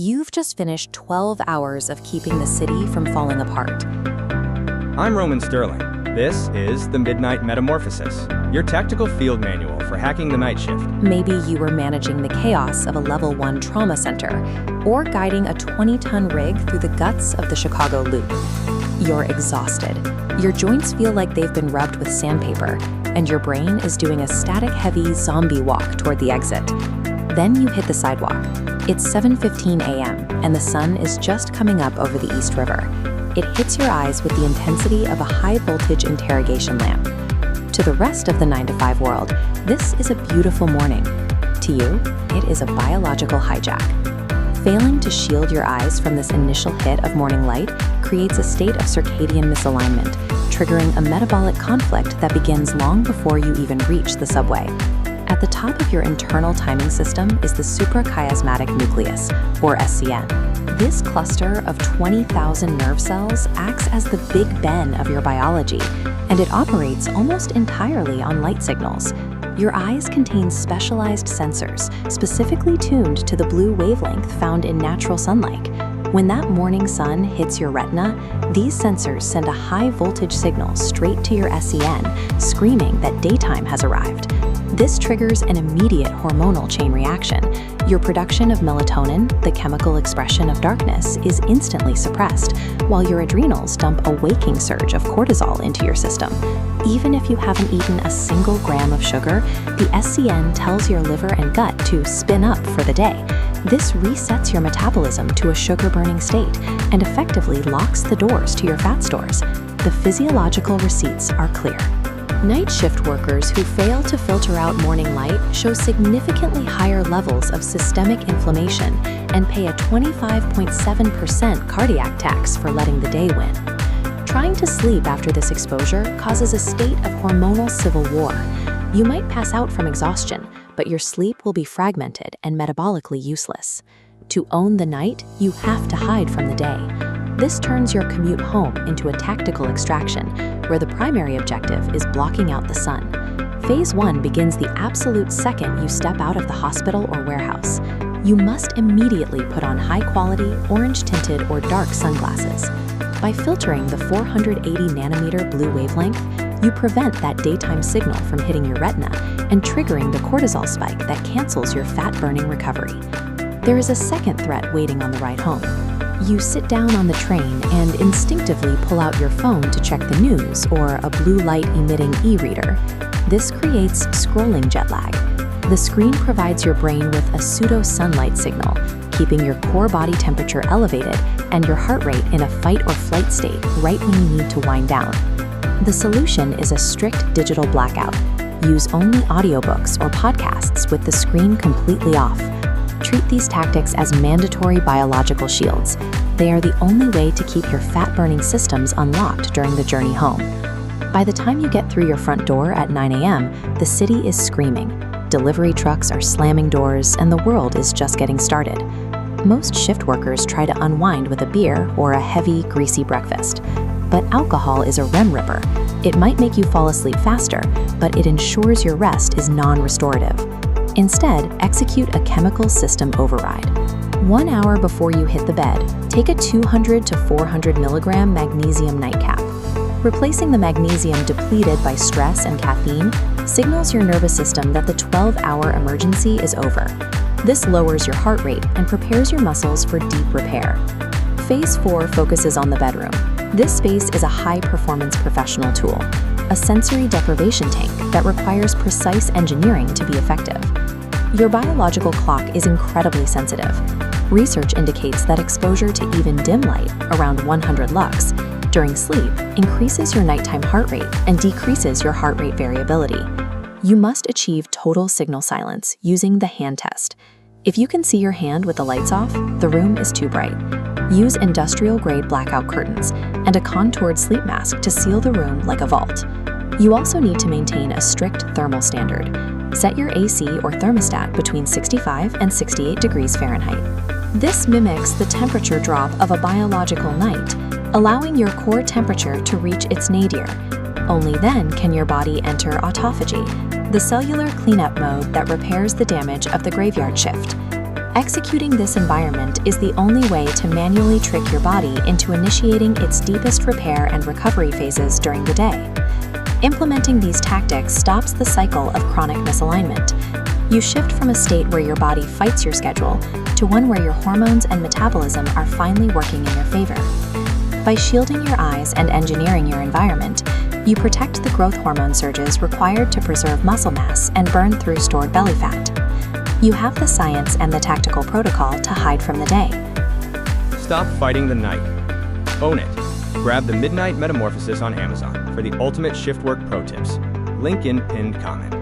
You've just finished 12 hours of keeping the city from falling apart. I'm Roman Sterling. This is the Midnight Metamorphosis, your tactical field manual for hacking the night shift. Maybe you were managing the chaos of a level 1 trauma center, or guiding a 20-ton rig through the guts of the Chicago Loop. You're exhausted. Your joints feel like they've been rubbed with sandpaper, and your brain is doing a static-heavy zombie walk toward the exit. Then you hit the sidewalk. It's 7:15 a.m., and the sun is just coming up over the East River. It hits your eyes with the intensity of a high-voltage interrogation lamp. To the rest of the 9-to-5 world, this is a beautiful morning. To you, it is a biological hijack. Failing to shield your eyes from this initial hit of morning light creates a state of circadian misalignment, triggering a metabolic conflict that begins long before you even reach the subway. At the top of your internal timing system is the suprachiasmatic nucleus, or SCN. This cluster of 20,000 nerve cells acts as the Big Ben of your biology, and it operates almost entirely on light signals. Your eyes contain specialized sensors, specifically tuned to the blue wavelength found in natural sunlight. When that morning sun hits your retina, these sensors send a high-voltage signal straight to your SCN, screaming that daytime has arrived. This triggers an immediate hormonal chain reaction. Your production of melatonin, the chemical expression of darkness, is instantly suppressed, while your adrenals dump a waking surge of cortisol into your system. Even if you haven't eaten a single gram of sugar, the SCN tells your liver and gut to spin up for the day. This resets your metabolism to a sugar-burning state and effectively locks the doors to your fat stores. The physiological receipts are clear. Night shift workers who fail to filter out morning light show significantly higher levels of systemic inflammation and pay a 25.7% cardiac tax for letting the day win. Trying to sleep after this exposure causes a state of hormonal civil war. You might pass out from exhaustion, but your sleep will be fragmented and metabolically useless. To own the night, you have to hide from the day. This turns your commute home into a tactical extraction, where the primary objective is blocking out the sun. Phase 1 begins the absolute second you step out of the hospital or warehouse. You must immediately put on high-quality, orange-tinted or dark sunglasses. By filtering the 480-nanometer blue wavelength, you prevent that daytime signal from hitting your retina and triggering the cortisol spike that cancels your fat-burning recovery. There is a second threat waiting on the ride home. You sit down on the train and instinctively pull out your phone to check the news or a blue light-emitting e-reader. This creates scrolling jet lag. The screen provides your brain with a pseudo-sunlight signal, keeping your core body temperature elevated and your heart rate in a fight or flight state right when you need to wind down. The solution is a strict digital blackout. Use only audiobooks or podcasts with the screen completely off. Treat these tactics as mandatory biological shields. They are the only way to keep your fat-burning systems unlocked during the journey home. By the time you get through your front door at 9 a.m., the city is screaming. Delivery trucks are slamming doors, and the world is just getting started. Most shift workers try to unwind with a beer or a heavy, greasy breakfast. But alcohol is a REM ripper. It might make you fall asleep faster, but it ensures your rest is non-restorative. Instead, execute a chemical system override. 1 hour before you hit the bed, take a 200 to 400 milligram Magnesium Nightcap. Replacing the magnesium depleted by stress and caffeine signals your nervous system that the 12-hour emergency is over. This lowers your heart rate and prepares your muscles for deep repair. Phase 4 focuses on the bedroom. This space is a high-performance professional tool, a sensory deprivation tank that requires precise engineering to be effective. Your biological clock is incredibly sensitive. Research indicates that exposure to even dim light, around 100 lux, during sleep increases your nighttime heart rate and decreases your heart rate variability. You must achieve total signal silence using the hand test. If you can see your hand with the lights off, the room is too bright. Use industrial-grade blackout curtains and a contoured sleep mask to seal the room like a vault. You also need to maintain a strict thermal standard. Set your AC or thermostat between 65 and 68 degrees Fahrenheit. This mimics the temperature drop of a biological night, allowing your core temperature to reach its nadir. Only then can your body enter autophagy, the cellular cleanup mode that repairs the damage of the graveyard shift. Executing this environment is the only way to manually trick your body into initiating its deepest repair and recovery phases during the day. Implementing these tactics stops the cycle of chronic misalignment. You shift from a state where your body fights your schedule to one where your hormones and metabolism are finally working in your favor. By shielding your eyes and engineering your environment, you protect the growth hormone surges required to preserve muscle mass and burn through stored belly fat. You have the science and the tactical protocol to hide from the day. Stop fighting the night. Own it. Grab the Midnight Metamorphosis on Amazon for the ultimate shift work pro tips. Link in pinned comment.